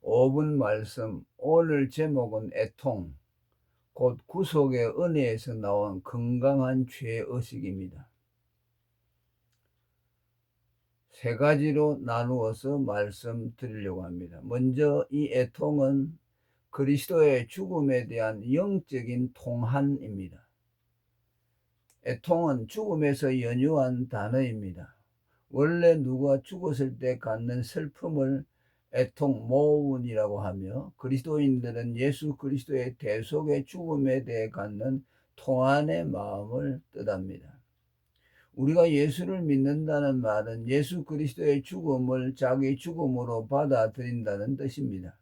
5분 말씀. 오늘 제목은 애통, 곧 구속의 은혜에서 나온 건강한 죄의식입니다. 세 가지로 나누어서 말씀드리려고 합니다. 먼저 이 애통은 그리스도의 죽음에 대한 영적인 통한입니다. 애통은 죽음에서 연유한 단어입니다. 원래 누가 죽었을 때 갖는 슬픔을 애통, 모운이라고 하며, 그리스도인들은 예수 그리스도의 대속의 죽음에 대해 갖는 통한의 마음을 뜻합니다. 우리가 예수를 믿는다는 말은 예수 그리스도의 죽음을 자기 죽음으로 받아들인다는 뜻입니다.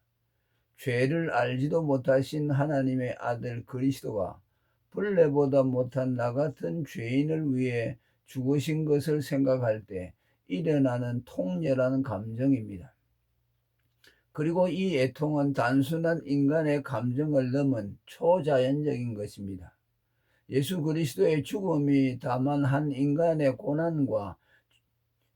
죄를 알지도 못하신 하나님의 아들 그리스도가 벌레보다 못한 나 같은 죄인을 위해 죽으신 것을 생각할 때 일어나는 통렬한 감정입니다. 그리고 이 애통은 단순한 인간의 감정을 넘은 초자연적인 것입니다. 예수 그리스도의 죽음이 다만 한 인간의 고난과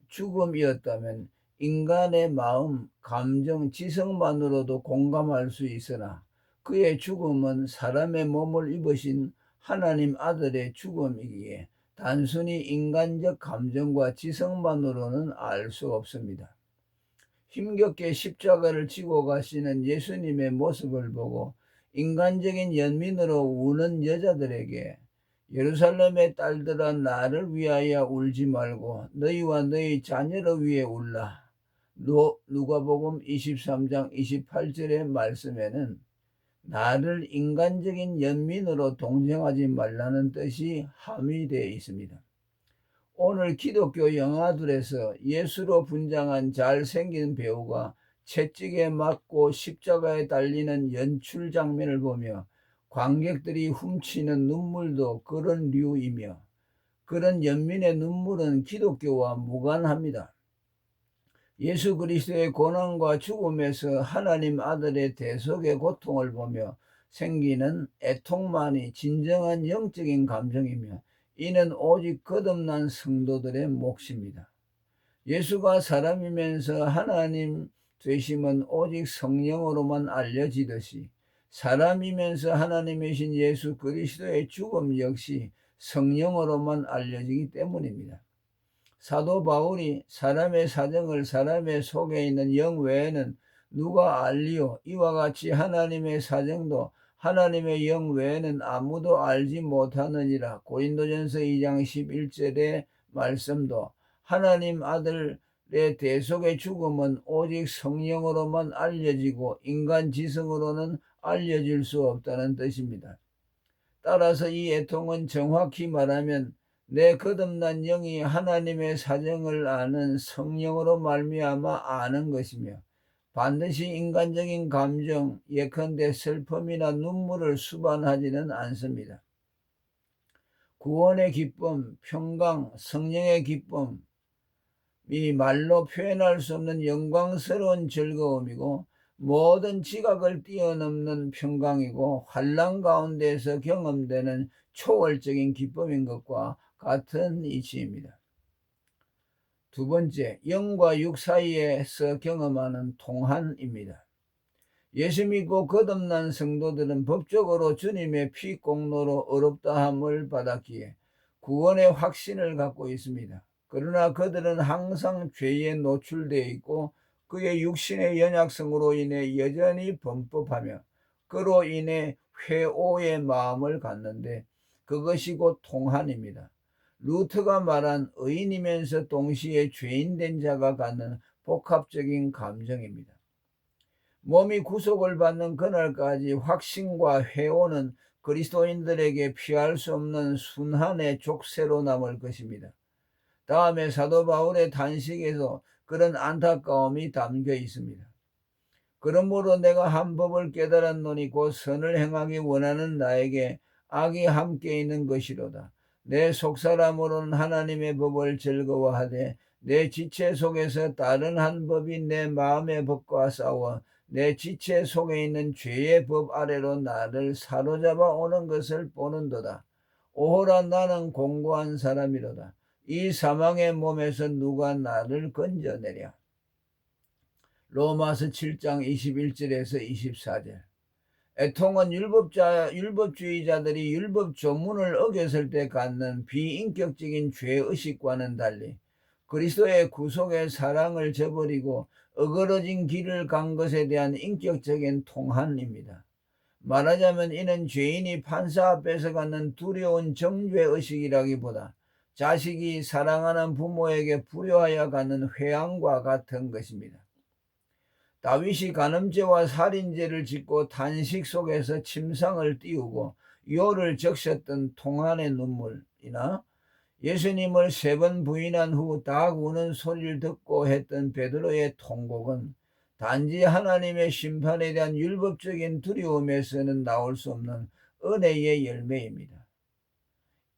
죽음이었다면 인간의 마음, 감정, 지성만으로도 공감할 수 있으나 그의 죽음은 사람의 몸을 입으신 하나님 아들의 죽음이기에 단순히 인간적 감정과 지성만으로는 알 수 없습니다. 힘겹게 십자가를 지고 가시는 예수님의 모습을 보고 인간적인 연민으로 우는 여자들에게 예루살렘의 딸들아 나를 위하여 울지 말고 너희와 너희 자녀를 위해 울라. 누가복음 23장 28절의 말씀에는 나를 인간적인 연민으로 동정하지 말라는 뜻이 함의되어 있습니다. 오늘 기독교 영화들에서 예수로 분장한 잘생긴 배우가 채찍에 맞고 십자가에 달리는 연출 장면을 보며 관객들이 훔치는 눈물도 그런 류이며, 그런 연민의 눈물은 기독교와 무관합니다. 예수 그리스도의 고난과 죽음에서 하나님 아들의 대속의 고통을 보며 생기는 애통만이 진정한 영적인 감정이며, 이는 오직 거듭난 성도들의 몫입니다. 예수가 사람이면서 하나님 되심은 오직 성령으로만 알려지듯이 사람이면서 하나님이신 예수 그리스도의 죽음 역시 성령으로만 알려지기 때문입니다. 사도 바울이 사람의 사정을 사람의 속에 있는 영 외에는 누가 알리요? 이와 같이 하나님의 사정도 하나님의 영 외에는 아무도 알지 못하느니라. 고린도전서 2장 11절의 말씀도 하나님 아들의 대속의 죽음은 오직 성령으로만 알려지고 인간 지성으로는 알려질 수 없다는 뜻입니다. 따라서 이 애통은 정확히 말하면 내 거듭난 영이 하나님의 사정을 아는 성령으로 말미암아 아는 것이며, 반드시 인간적인 감정, 예컨대 슬픔이나 눈물을 수반하지는 않습니다. 구원의 기쁨, 평강, 성령의 기쁨, 이 말로 표현할 수 없는 영광스러운 즐거움이고 모든 지각을 뛰어넘는 평강이고 환난 가운데서 경험되는 초월적인 기쁨인 것과 같은 이치입니다. 두 번째, 영과 육 사이에서 경험하는 통한입니다. 예수 믿고 거듭난 성도들은 법적으로 주님의 피 공로로 의롭다함을 받았기에 구원의 확신을 갖고 있습니다. 그러나 그들은 항상 죄에 노출되어 있고 그의 육신의 연약성으로 인해 여전히 범법하며 그로 인해 회오의 마음을 갖는데, 그것이 곧 통한입니다. 루터가 말한 의인이면서 동시에 죄인된 자가 갖는 복합적인 감정입니다. 몸이 구속을 받는 그날까지 확신과 회오는 그리스도인들에게 피할 수 없는 순환의 족쇄로 남을 것입니다. 다음에 사도 바울의 단식에서 그런 안타까움이 담겨 있습니다. 그러므로 내가 한 법을 깨달았노니 곧 선을 행하기 원하는 나에게 악이 함께 있는 것이로다. 내 속사람으로는 하나님의 법을 즐거워하되 내 지체 속에서 다른 한 법이 내 마음의 법과 싸워 내 지체 속에 있는 죄의 법 아래로 나를 사로잡아 오는 것을 보는도다. 오호라, 나는 공고한 사람이로다. 이 사망의 몸에서 누가 나를 건져내랴. 로마서 7장 21절에서 24절. 애통은 율법주의자들이 율법 조문을 어겼을 때 갖는 비인격적인 죄의식과는 달리 그리스도의 구속의 사랑을 저버리고 어그러진 길을 간 것에 대한 인격적인 통한입니다. 말하자면 이는 죄인이 판사 앞에서 갖는 두려운 정죄의식이라기보다 자식이 사랑하는 부모에게 불효하여 갖는 회항과 같은 것입니다. 다윗이 간음죄와 살인죄를 짓고 탄식 속에서 침상을 띄우고 요를 적셨던 통한의 눈물이나 예수님을 3번 부인한 후 닭 우는 소리를 듣고 했던 베드로의 통곡은 단지 하나님의 심판에 대한 율법적인 두려움에서는 나올 수 없는 은혜의 열매입니다.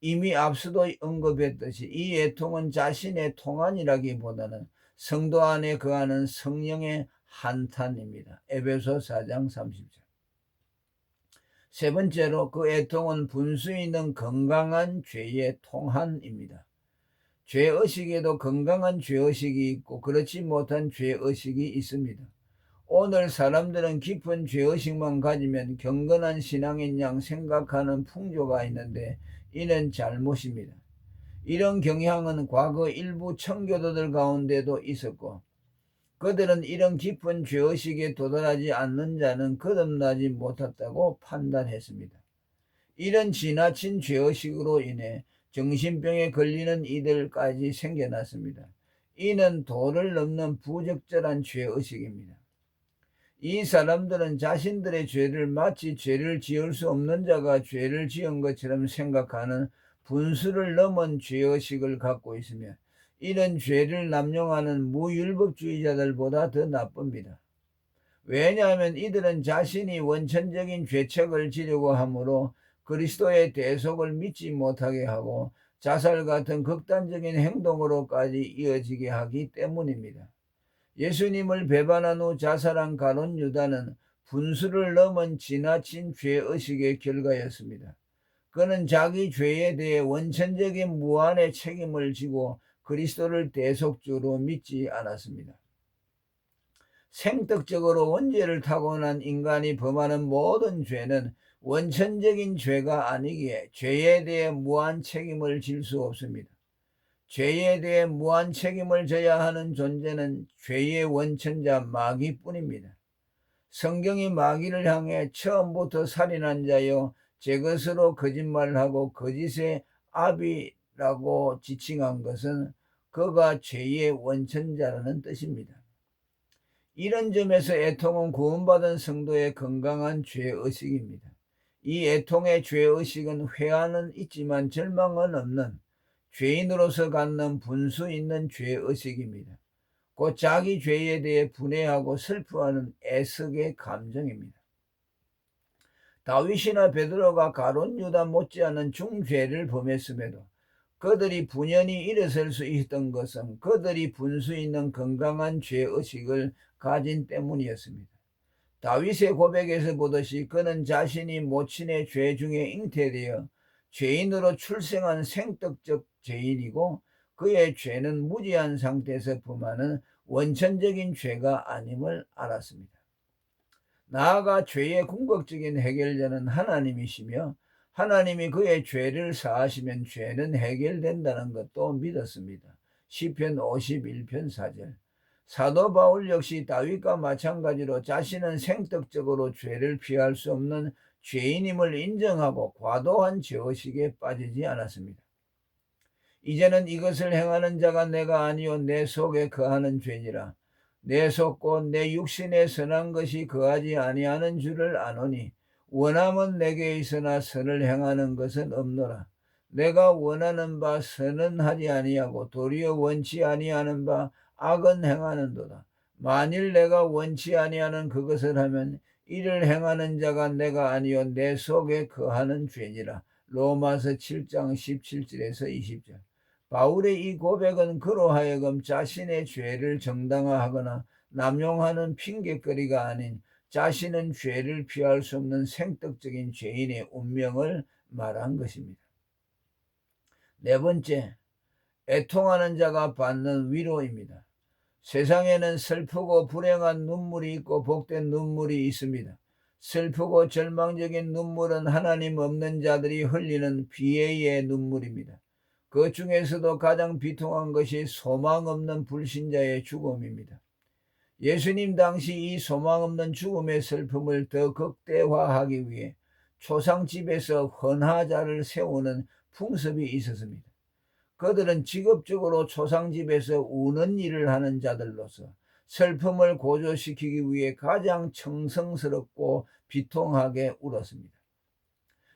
이미 앞서도 언급했듯이 이 애통은 자신의 통한이라기보다는 성도 안에 거하는 성령의 한탄입니다. 에베소 4장 30절. 세 번째로 그 애통은 분수 있는 건강한 죄의 통한입니다. 죄의식에도 건강한 죄의식이 있고 그렇지 못한 죄의식이 있습니다. 오늘 사람들은 깊은 죄의식만 가지면 경건한 신앙인 양 생각하는 풍조가 있는데 이는 잘못입니다. 이런 경향은 과거 일부 청교도들 가운데도 있었고 그들은 이런 깊은 죄의식에 도달하지 않는 자는 거듭나지 못했다고 판단했습니다. 이런 지나친 죄의식으로 인해 정신병에 걸리는 이들까지 생겨났습니다. 이는 도를 넘는 부적절한 죄의식입니다. 이 사람들은 자신들의 죄를 마치 죄를 지을 수 없는 자가 죄를 지은 것처럼 생각하는 분수를 넘은 죄의식을 갖고 있으며 이런 죄를 남용하는 무율법주의자들보다 더 나쁩니다. 왜냐하면 이들은 자신이 원천적인 죄책을 지려고 하므로 그리스도의 대속을 믿지 못하게 하고 자살 같은 극단적인 행동으로까지 이어지게 하기 때문입니다. 예수님을 배반한 후 자살한 가룟 유다는 분수를 넘은 지나친 죄의식의 결과였습니다. 그는 자기 죄에 대해 원천적인 무한의 책임을 지고 그리스도를 대속주로 믿지 않았습니다. 생떡적으로 원죄를 타고난 인간이 범하는 모든 죄는 원천적인 죄가 아니기에 죄에 대해 무한 책임을 질 수 없습니다. 죄에 대해 무한 책임을 져야 하는 존재는 죄의 원천자 마귀뿐입니다. 성경이 마귀를 향해 처음부터 살인한 자여 제 것으로 거짓말하고 거짓의 아비라고 지칭한 것은 그가 죄의 원천자라는 뜻입니다. 이런 점에서 애통은 구원받은 성도의 건강한 죄의식입니다. 이 애통의 죄의식은 회한은 있지만 절망은 없는 죄인으로서 갖는 분수 있는 죄의식입니다. 곧 자기 죄에 대해 분해하고 슬퍼하는 애석의 감정입니다. 다윗이나 베드로가 가룟 유다 못지않은 중죄를 범했음에도 그들이 분연히 일어설 수 있었던 것은 그들이 분수 있는 건강한 죄의식을 가진 때문이었습니다. 다윗의 고백에서 보듯이 그는 자신이 모친의 죄 중에 잉태되어 죄인으로 출생한 생떡적 죄인이고 그의 죄는 무지한 상태에서 범하는 원천적인 죄가 아님을 알았습니다. 나아가 죄의 궁극적인 해결자는 하나님이시며 하나님이 그의 죄를 사하시면 죄는 해결된다는 것도 믿었습니다. 시편 51편 4절. 사도 바울 역시 다윗과 마찬가지로 자신은 생떡적으로 죄를 피할 수 없는 죄인임을 인정하고 과도한 죄의식에 빠지지 않았습니다. 이제는 이것을 행하는 자가 내가 아니요 내 속에 거하는 죄니라. 내 속 곧 내 육신에 선한 것이 거하지 아니하는 줄을 아노니 원함은 내게 있으나 선을 행하는 것은 없노라. 내가 원하는 바 선은 하지 아니하고 도리어 원치 아니하는 바 악은 행하는도다. 만일 내가 원치 아니하는 그것을 하면 이를 행하는 자가 내가 아니요 내 속에 거하는 죄니라. 로마서 7장 17절에서 20절. 바울의 이 고백은 그로 하여금 자신의 죄를 정당화하거나 남용하는 핑계거리가 아닌 자신은 죄를 피할 수 없는 생떡적인 죄인의 운명을 말한 것입니다. 네 번째, 애통하는 자가 받는 위로입니다. 세상에는 슬프고 불행한 눈물이 있고 복된 눈물이 있습니다. 슬프고 절망적인 눈물은 하나님 없는 자들이 흘리는 비애의 눈물입니다. 그 중에서도 가장 비통한 것이 소망 없는 불신자의 죽음입니다. 예수님 당시 이 소망 없는 죽음의 슬픔을 더 극대화하기 위해 초상집에서 헌화자를 세우는 풍습이 있었습니다. 그들은 직업적으로 초상집에서 우는 일을 하는 자들로서 슬픔을 고조시키기 위해 가장 정성스럽고 비통하게 울었습니다.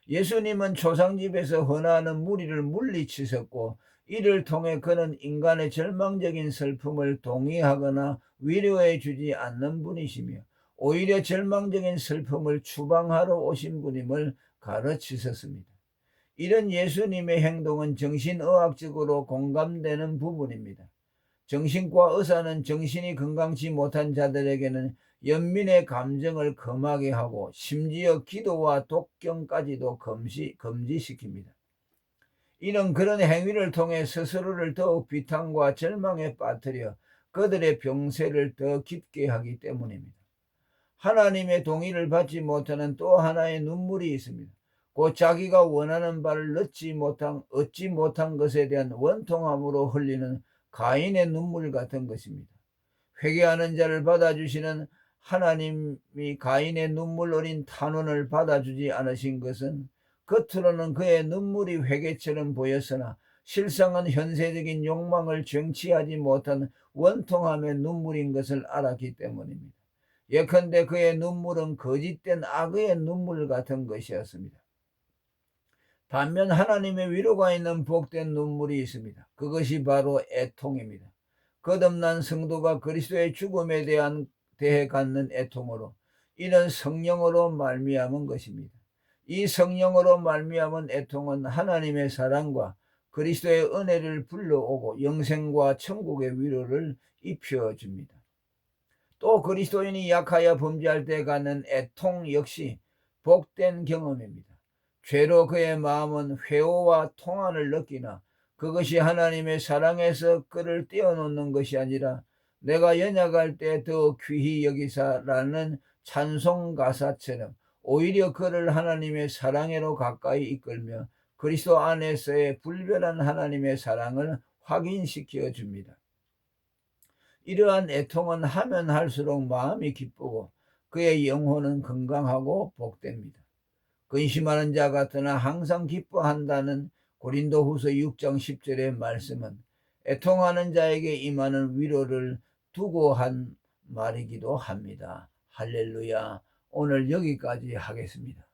예수님은 초상집에서 헌하는 무리를 물리치셨고 이를 통해 그는 인간의 절망적인 슬픔을 동의하거나 위로해 주지 않는 분이시며 오히려 절망적인 슬픔을 추방하러 오신 분임을 가르치셨습니다. 이런 예수님의 행동은 정신의학적으로 공감되는 부분입니다. 정신과 의사는 정신이 건강치 못한 자들에게는 연민의 감정을 금하게 하고 심지어 기도와 독경까지도 금지시킵니다. 이는 그런 행위를 통해 스스로를 더욱 비탄과 절망에 빠뜨려 그들의 병세를 더 깊게 하기 때문입니다. 하나님의 동의를 받지 못하는 또 하나의 눈물이 있습니다. 곧 자기가 원하는 바를 얻지 못한 것에 대한 원통함으로 흘리는 가인의 눈물 같은 것입니다. 회개하는 자를 받아주시는 하나님이 가인의 눈물 어린 탄원을 받아주지 않으신 것은 겉으로는 그의 눈물이 회개처럼 보였으나 실상은 현세적인 욕망을 정치하지 못한 원통함의 눈물인 것을 알았기 때문입니다. 예컨대 그의 눈물은 거짓된 악의 눈물 같은 것이었습니다. 반면 하나님의 위로가 있는 복된 눈물이 있습니다. 그것이 바로 애통입니다. 거듭난 성도가 그리스도의 죽음에 대해 갖는 애통으로 이는 성령으로 말미암은 것입니다. 이 성령으로 말미암은 애통은 하나님의 사랑과 그리스도의 은혜를 불러오고 영생과 천국의 위로를 입혀줍니다. 또 그리스도인이 약하여 범죄할 때 갖는 애통 역시 복된 경험입니다. 죄로 그의 마음은 회오와 통한을 느끼나 그것이 하나님의 사랑에서 그를 떼어놓는 것이 아니라 내가 연약할 때 더 귀히 여기사라는 찬송 가사처럼 오히려 그를 하나님의 사랑으로 가까이 이끌며 그리스도 안에서의 불변한 하나님의 사랑을 확인시켜 줍니다. 이러한 애통은 하면 할수록 마음이 기쁘고 그의 영혼은 건강하고 복됩니다. 근심하는 자 같으나 항상 기뻐한다는 고린도후서 6장 10절의 말씀은 애통하는 자에게 임하는 위로를 두고 한 말이기도 합니다. 할렐루야. 오늘 여기까지 하겠습니다.